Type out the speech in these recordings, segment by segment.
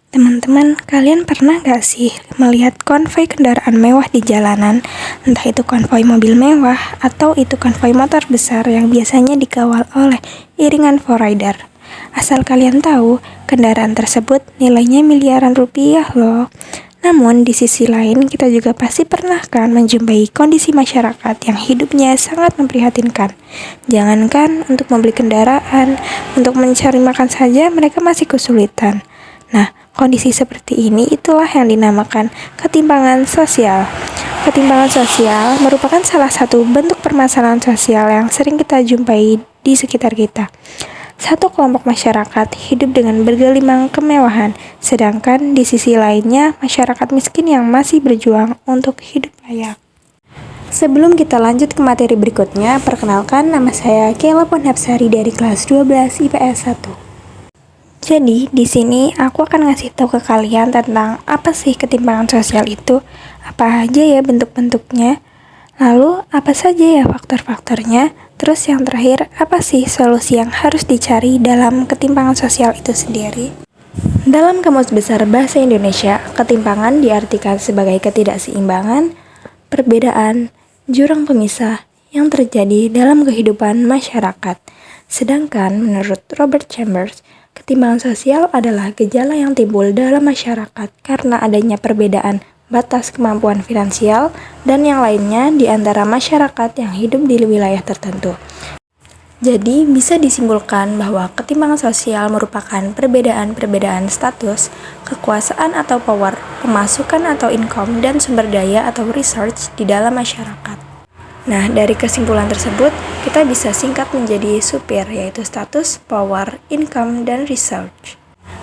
Teman-teman, kalian pernah gak sih melihat konvoi kendaraan mewah di jalanan? Entah itu konvoi mobil mewah atau itu konvoi motor besar yang biasanya dikawal oleh iringan four-rider. Asal kalian tahu, kendaraan tersebut nilainya miliaran rupiah loh. Namun di sisi lain kita juga pasti pernah kan menjumpai kondisi masyarakat yang hidupnya sangat memprihatinkan. Jangankan untuk membeli kendaraan, untuk mencari makan saja mereka masih kesulitan. Nah, kondisi seperti ini itulah yang dinamakan ketimpangan sosial. Ketimpangan sosial merupakan salah satu bentuk permasalahan sosial yang sering kita jumpai di sekitar kita. Satu kelompok masyarakat hidup dengan bergelimang kemewahan, sedangkan di sisi lainnya masyarakat miskin yang masih berjuang untuk hidup layak. Sebelum kita lanjut ke materi berikutnya, perkenalkan nama saya Kayla Ponhapsari dari kelas 12 IPS 1. Jadi, di sini aku akan ngasih tahu ke kalian tentang apa sih ketimpangan sosial itu, apa aja ya bentuk-bentuknya, lalu apa saja ya faktor-faktornya, terus yang terakhir, apa sih solusi yang harus dicari dalam ketimpangan sosial itu sendiri. Dalam Kamus Besar Bahasa Indonesia, ketimpangan diartikan sebagai ketidakseimbangan, perbedaan, jurang pemisah yang terjadi dalam kehidupan masyarakat. Sedangkan menurut Robert Chambers, ketimpangan sosial adalah gejala yang timbul dalam masyarakat karena adanya perbedaan batas kemampuan finansial dan yang lainnya di antara masyarakat yang hidup di wilayah tertentu. Jadi, bisa disimpulkan bahwa ketimpangan sosial merupakan perbedaan-perbedaan status, kekuasaan atau power, pemasukan atau income, dan sumber daya atau research di dalam masyarakat. Nah, dari kesimpulan tersebut, kita bisa singkat menjadi SUPIR, yaitu status, power, income, dan research.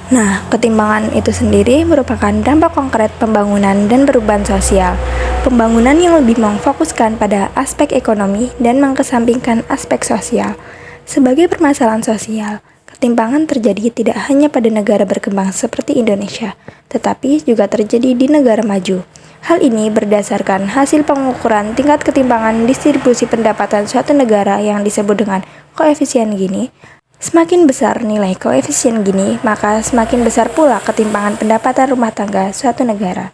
Nah, ketimpangan itu sendiri merupakan dampak konkret pembangunan dan perubahan sosial. Pembangunan yang lebih memfokuskan pada aspek ekonomi dan mengesampingkan aspek sosial. Sebagai permasalahan sosial, ketimpangan terjadi tidak hanya pada negara berkembang seperti Indonesia, tetapi juga terjadi di negara maju. Hal ini berdasarkan hasil pengukuran tingkat ketimpangan distribusi pendapatan suatu negara yang disebut dengan koefisien Gini. Semakin besar nilai koefisien Gini, maka semakin besar pula ketimpangan pendapatan rumah tangga suatu negara.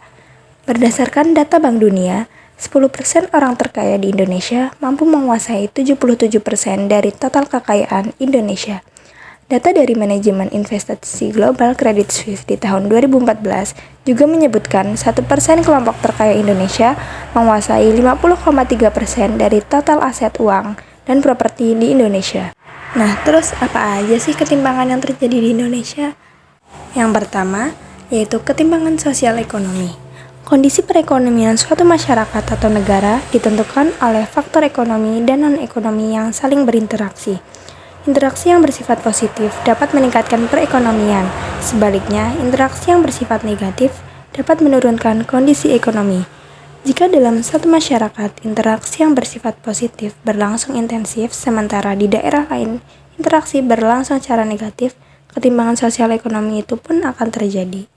Berdasarkan data Bank Dunia, 10% orang terkaya di Indonesia mampu menguasai 77% dari total kekayaan Indonesia. Data dari Manajemen Investasi Global Credit Suisse di tahun 2014 juga menyebutkan 1% kelompok terkaya Indonesia menguasai 50,3% dari total aset uang dan properti di Indonesia. Nah, terus apa aja sih ketimpangan yang terjadi di Indonesia? Yang pertama, yaitu ketimpangan sosial ekonomi. Kondisi perekonomian suatu masyarakat atau negara ditentukan oleh faktor ekonomi dan non-ekonomi yang saling berinteraksi. Interaksi yang bersifat positif dapat meningkatkan perekonomian. Sebaliknya, interaksi yang bersifat negatif dapat menurunkan kondisi ekonomi. Jika dalam satu masyarakat, interaksi yang bersifat positif berlangsung intensif, sementara di daerah lain, interaksi berlangsung secara negatif, ketimpangan sosial ekonomi itu pun akan terjadi.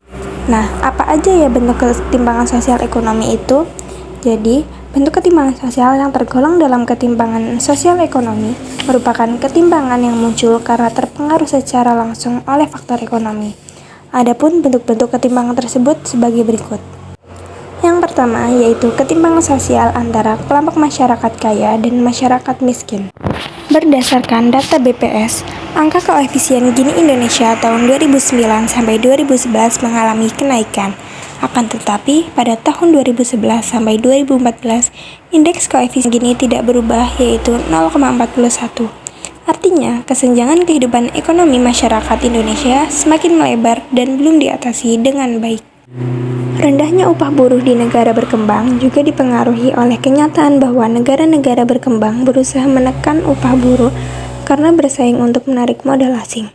Nah, apa aja ya bentuk ketimpangan sosial ekonomi itu? Jadi, bentuk ketimpangan sosial yang tergolong dalam ketimpangan sosial ekonomi merupakan ketimpangan yang muncul karena terpengaruh secara langsung oleh faktor ekonomi. Adapun bentuk-bentuk ketimpangan tersebut sebagai berikut. Yang pertama yaitu ketimpangan sosial antara kelompok masyarakat kaya dan masyarakat miskin. Berdasarkan data BPS, angka koefisien Gini Indonesia tahun 2009 sampai 2011 mengalami kenaikan. Akan tetapi, pada tahun 2011 sampai 2014, indeks koefisien Gini tidak berubah yaitu 0,41. Artinya, kesenjangan kehidupan ekonomi masyarakat Indonesia semakin melebar dan belum diatasi dengan baik. Rendahnya upah buruh di negara berkembang juga dipengaruhi oleh kenyataan bahwa negara-negara berkembang berusaha menekan upah buruh karena bersaing untuk menarik modal asing.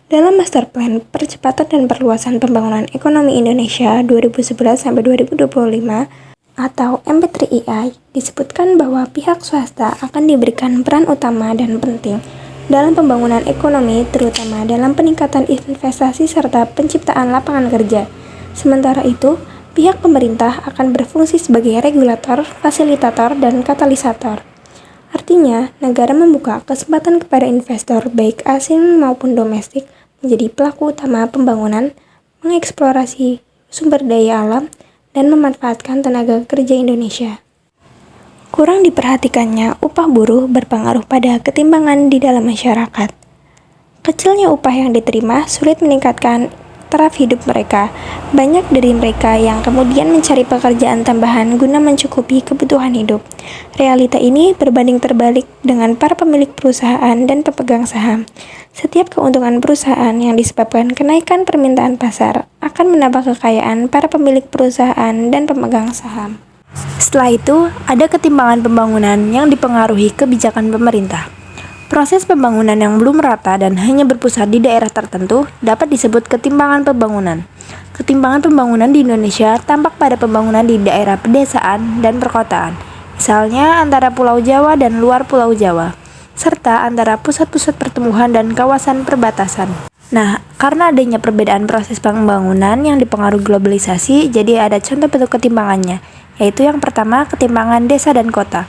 Dalam Master Plan Percepatan dan Perluasan Pembangunan Ekonomi Indonesia 2011-2025 atau MP3EI disebutkan bahwa pihak swasta akan diberikan peran utama dan penting dalam pembangunan ekonomi, terutama dalam peningkatan investasi serta penciptaan lapangan kerja. Sementara itu, pihak pemerintah akan berfungsi sebagai regulator, fasilitator, dan katalisator. Artinya, negara membuka kesempatan kepada investor baik asing maupun domestik menjadi pelaku utama pembangunan, mengeksplorasi sumber daya alam, dan memanfaatkan tenaga kerja Indonesia. Kurang diperhatikannya, upah buruh berpengaruh pada ketimbangan di dalam masyarakat. Kecilnya upah yang diterima sulit meningkatkan taraf hidup mereka. Banyak dari mereka yang kemudian mencari pekerjaan tambahan guna mencukupi kebutuhan hidup. Realita ini berbanding terbalik dengan para pemilik perusahaan dan pemegang saham. Setiap keuntungan perusahaan yang disebabkan kenaikan permintaan pasar akan menambah kekayaan para pemilik perusahaan dan pemegang saham. Setelah itu, ada ketimbangan pembangunan yang dipengaruhi kebijakan pemerintah. Proses pembangunan yang belum rata dan hanya berpusat di daerah tertentu dapat disebut ketimbangan pembangunan. Ketimbangan pembangunan di Indonesia tampak pada pembangunan di daerah pedesaan dan perkotaan, misalnya antara Pulau Jawa dan luar Pulau Jawa, serta antara pusat-pusat pertumbuhan dan kawasan perbatasan. Nah, karena adanya perbedaan proses pembangunan yang dipengaruhi globalisasi, jadi ada contoh bentuk ketimbangannya, yaitu yang pertama, ketimbangan desa dan kota.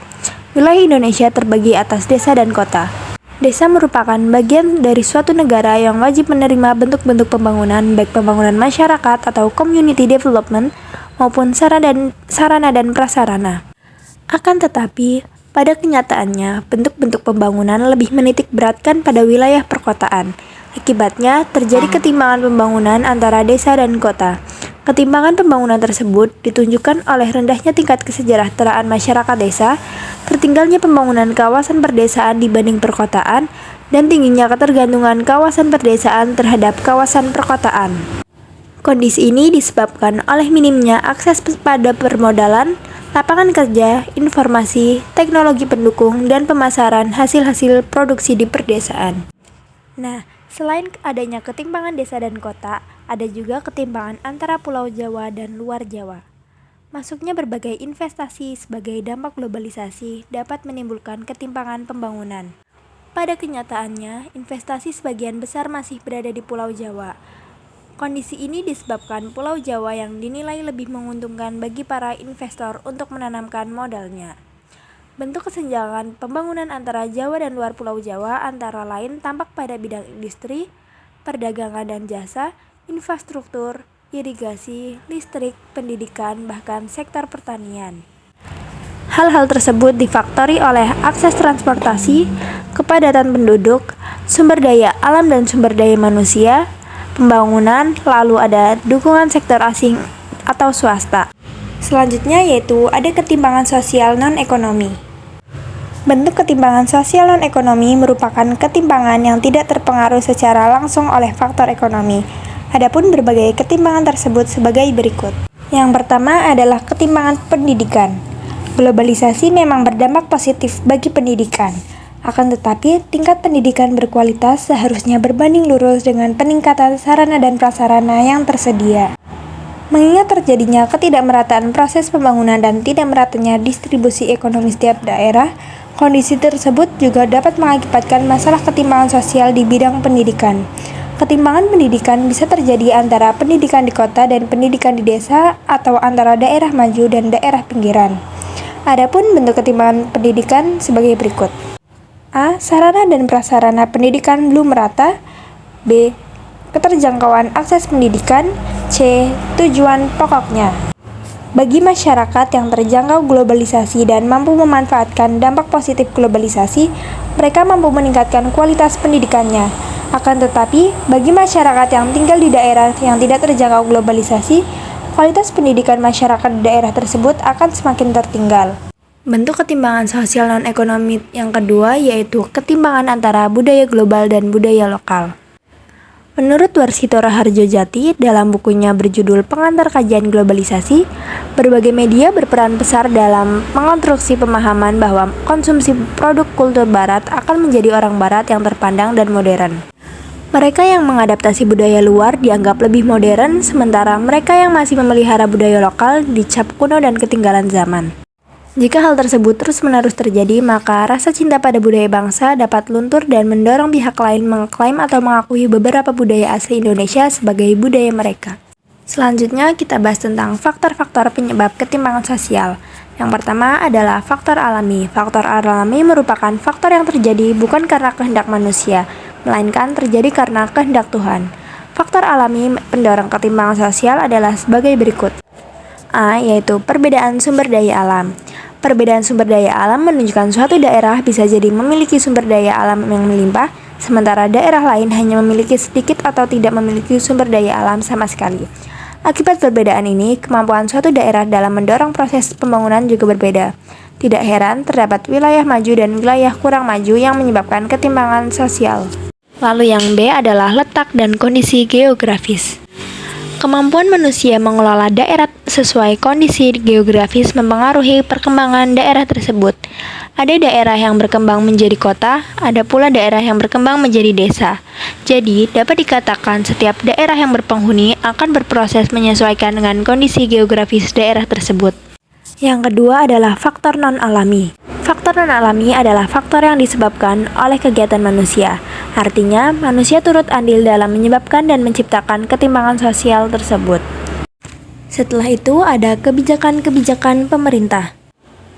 Wilayah Indonesia terbagi atas desa dan kota. Desa merupakan bagian dari suatu negara yang wajib menerima bentuk-bentuk pembangunan, baik pembangunan masyarakat atau community development, maupun sarana dan prasarana. Akan tetapi, pada kenyataannya, bentuk-bentuk pembangunan lebih menitik beratkan pada wilayah perkotaan. Akibatnya, terjadi ketimbangan pembangunan antara desa dan kota. Ketimbangan pembangunan tersebut ditunjukkan oleh rendahnya tingkat kesejahteraan masyarakat desa, tertinggalnya pembangunan kawasan perdesaan dibanding perkotaan, dan tingginya ketergantungan kawasan perdesaan terhadap kawasan perkotaan. Kondisi ini disebabkan oleh minimnya akses pada permodalan, lapangan kerja, informasi, teknologi pendukung, dan pemasaran hasil-hasil produksi di perdesaan. Nah, selain adanya ketimpangan desa dan kota, ada juga ketimpangan antara Pulau Jawa dan luar Jawa. Masuknya berbagai investasi sebagai dampak globalisasi dapat menimbulkan ketimpangan pembangunan. Pada kenyataannya, investasi sebagian besar masih berada di Pulau Jawa. Kondisi ini disebabkan Pulau Jawa yang dinilai lebih menguntungkan bagi para investor untuk menanamkan modalnya. Bentuk kesenjangan pembangunan antara Jawa dan luar Pulau Jawa antara lain tampak pada bidang industri, perdagangan dan jasa, infrastruktur, irigasi, listrik, pendidikan, bahkan sektor pertanian. Hal-hal tersebut difaktori oleh akses transportasi, kepadatan penduduk, sumber daya alam dan sumber daya manusia, pembangunan, lalu ada dukungan sektor asing atau swasta. Selanjutnya yaitu ada ketimpangan sosial non-ekonomi. Bentuk ketimpangan sosial non-ekonomi merupakan ketimpangan yang tidak terpengaruh secara langsung oleh faktor ekonomi. Adapun berbagai ketimpangan tersebut sebagai berikut. Yang pertama adalah ketimpangan pendidikan. Globalisasi memang berdampak positif bagi pendidikan. Akan tetapi, tingkat pendidikan berkualitas seharusnya berbanding lurus dengan peningkatan sarana dan prasarana yang tersedia. Mengingat terjadinya ketidakmerataan proses pembangunan dan tidak meratanya distribusi ekonomi setiap daerah, kondisi tersebut juga dapat mengakibatkan masalah ketimpangan sosial di bidang pendidikan. Ketimpangan pendidikan bisa terjadi antara pendidikan di kota dan pendidikan di desa atau antara daerah maju dan daerah pinggiran. Adapun bentuk ketimpangan pendidikan sebagai berikut. A. Sarana dan prasarana pendidikan belum merata. B. Keterjangkauan akses pendidikan. C. Tujuan pokoknya. Bagi masyarakat yang terjangkau globalisasi dan mampu memanfaatkan dampak positif globalisasi, mereka mampu meningkatkan kualitas pendidikannya. Akan tetapi, bagi masyarakat yang tinggal di daerah yang tidak terjangkau globalisasi, kualitas pendidikan masyarakat di daerah tersebut akan semakin tertinggal. Bentuk ketimpangan sosial non-ekonomi yang kedua yaitu ketimpangan antara budaya global dan budaya lokal. Menurut Warsito Raharjojati dalam bukunya berjudul Pengantar Kajian Globalisasi, berbagai media berperan besar dalam mengonstruksi pemahaman bahwa konsumsi produk kultur barat akan menjadi orang barat yang terpandang dan modern. Mereka yang mengadaptasi budaya luar dianggap lebih modern, sementara mereka yang masih memelihara budaya lokal dicap kuno dan ketinggalan zaman. Jika hal tersebut terus-menerus terjadi, maka rasa cinta pada budaya bangsa dapat luntur dan mendorong pihak lain mengklaim atau mengakui beberapa budaya asli Indonesia sebagai budaya mereka. Selanjutnya, kita bahas tentang faktor-faktor penyebab ketimpangan sosial. Yang pertama adalah faktor alami. Faktor alami merupakan faktor yang terjadi bukan karena kehendak manusia, melainkan terjadi karena kehendak Tuhan. Faktor alami pendorong ketimpangan sosial adalah sebagai berikut. A. Yaitu perbedaan sumber daya alam. Perbedaan sumber daya alam menunjukkan suatu daerah bisa jadi memiliki sumber daya alam yang melimpah, sementara daerah lain hanya memiliki sedikit atau tidak memiliki sumber daya alam sama sekali. Akibat perbedaan ini, kemampuan suatu daerah dalam mendorong proses pembangunan juga berbeda. Tidak heran terdapat wilayah maju dan wilayah kurang maju yang menyebabkan ketimpangan sosial. Lalu yang B adalah letak dan kondisi geografis. Kemampuan manusia mengelola daerah sesuai kondisi geografis mempengaruhi perkembangan daerah tersebut. Ada daerah yang berkembang menjadi kota, ada pula daerah yang berkembang menjadi desa. Jadi, dapat dikatakan setiap daerah yang berpenghuni akan berproses menyesuaikan dengan kondisi geografis daerah tersebut. Yang kedua adalah faktor non-alami. Faktor non-alami adalah faktor yang disebabkan oleh kegiatan manusia. Artinya, manusia turut andil dalam menyebabkan dan menciptakan ketimpangan sosial tersebut. Setelah itu, ada kebijakan-kebijakan pemerintah.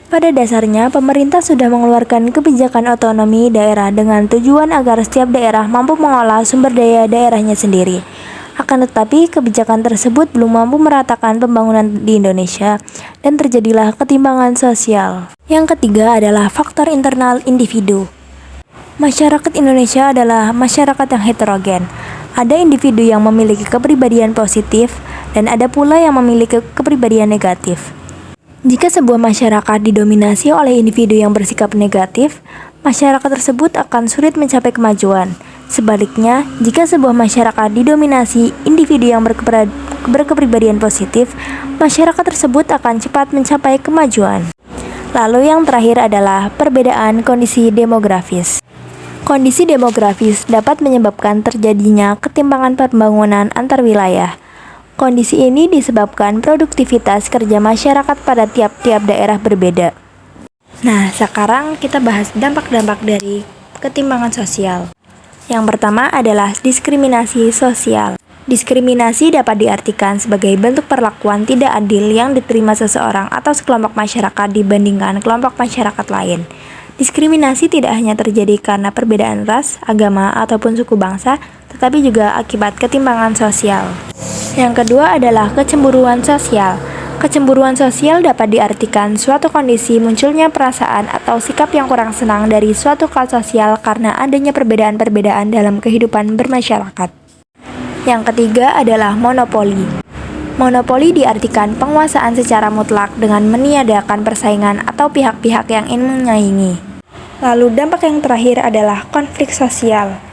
Pada dasarnya, pemerintah sudah mengeluarkan kebijakan otonomi daerah dengan tujuan agar setiap daerah mampu mengolah sumber daya daerahnya sendiri. Akan tetapi, kebijakan tersebut belum mampu meratakan pembangunan di Indonesia dan terjadilah ketimpangan sosial. Yang ketiga adalah faktor internal individu. Masyarakat Indonesia adalah masyarakat yang heterogen. Ada individu yang memiliki kepribadian positif dan ada pula yang memiliki kepribadian negatif. Jika sebuah masyarakat didominasi oleh individu yang bersikap negatif, masyarakat tersebut akan sulit mencapai kemajuan. Sebaliknya, jika sebuah masyarakat didominasi individu yang berkepribadian positif, masyarakat tersebut akan cepat mencapai kemajuan. Lalu yang terakhir adalah perbedaan kondisi demografis. Kondisi demografis dapat menyebabkan terjadinya ketimpangan pembangunan antar wilayah. Kondisi ini disebabkan produktivitas kerja masyarakat pada tiap-tiap daerah berbeda. Nah, sekarang kita bahas dampak-dampak dari ketimpangan sosial. Yang pertama adalah diskriminasi sosial. Diskriminasi dapat diartikan sebagai bentuk perlakuan tidak adil yang diterima seseorang atau sekelompok masyarakat dibandingkan kelompok masyarakat lain. Diskriminasi tidak hanya terjadi karena perbedaan ras, agama, ataupun suku bangsa, tetapi juga akibat ketimpangan sosial. Yang kedua adalah kecemburuan sosial. Kecemburuan sosial dapat diartikan suatu kondisi munculnya perasaan atau sikap yang kurang senang dari suatu kelas sosial karena adanya perbedaan-perbedaan dalam kehidupan bermasyarakat. Yang ketiga adalah monopoli. Monopoli diartikan penguasaan secara mutlak dengan meniadakan persaingan atau pihak-pihak yang ingin menyaingi. Lalu dampak yang terakhir adalah konflik sosial.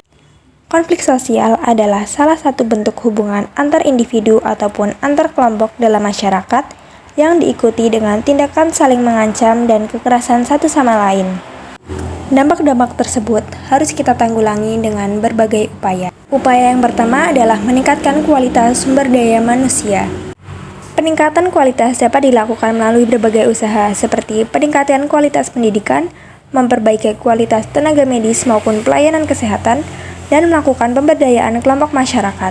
Konflik sosial adalah salah satu bentuk hubungan antar individu ataupun antar kelompok dalam masyarakat yang diikuti dengan tindakan saling mengancam dan kekerasan satu sama lain. Dampak-dampak tersebut harus kita tanggulangi dengan berbagai upaya. Upaya yang pertama adalah meningkatkan kualitas sumber daya manusia. Peningkatan kualitas dapat dilakukan melalui berbagai usaha seperti peningkatan kualitas pendidikan, memperbaiki kualitas tenaga medis maupun pelayanan kesehatan, dan melakukan pemberdayaan kelompok masyarakat.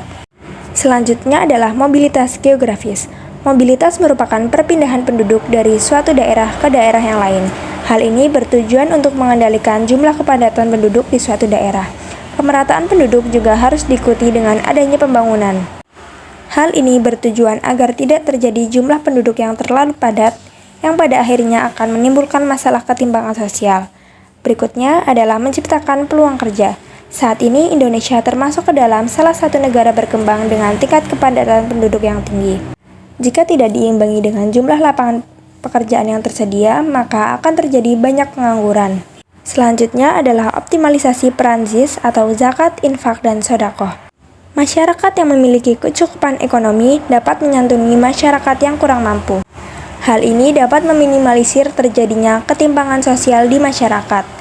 Selanjutnya adalah mobilitas geografis. Mobilitas merupakan perpindahan penduduk dari suatu daerah ke daerah yang lain. Hal ini bertujuan untuk mengendalikan jumlah kepadatan penduduk di suatu daerah. Pemerataan penduduk juga harus diikuti dengan adanya pembangunan. Hal ini bertujuan agar tidak terjadi jumlah penduduk yang terlalu padat, yang pada akhirnya akan menimbulkan masalah ketimpangan sosial. Berikutnya adalah menciptakan peluang kerja. Saat ini Indonesia termasuk ke dalam salah satu negara berkembang dengan tingkat kepadatan penduduk yang tinggi. Jika tidak diimbangi dengan jumlah lapangan pekerjaan yang tersedia, maka akan terjadi banyak pengangguran. Selanjutnya adalah optimalisasi peran ZIS atau zakat, infak, dan sedekah. Masyarakat yang memiliki kecukupan ekonomi dapat menyantuni masyarakat yang kurang mampu. Hal ini dapat meminimalisir terjadinya ketimpangan sosial di masyarakat.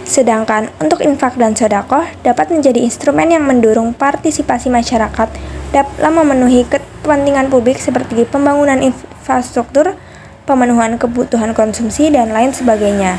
Sedangkan untuk infak dan sedekah dapat menjadi instrumen yang mendorong partisipasi masyarakat dalam memenuhi kepentingan publik seperti pembangunan infrastruktur, pemenuhan kebutuhan konsumsi, dan lain sebagainya.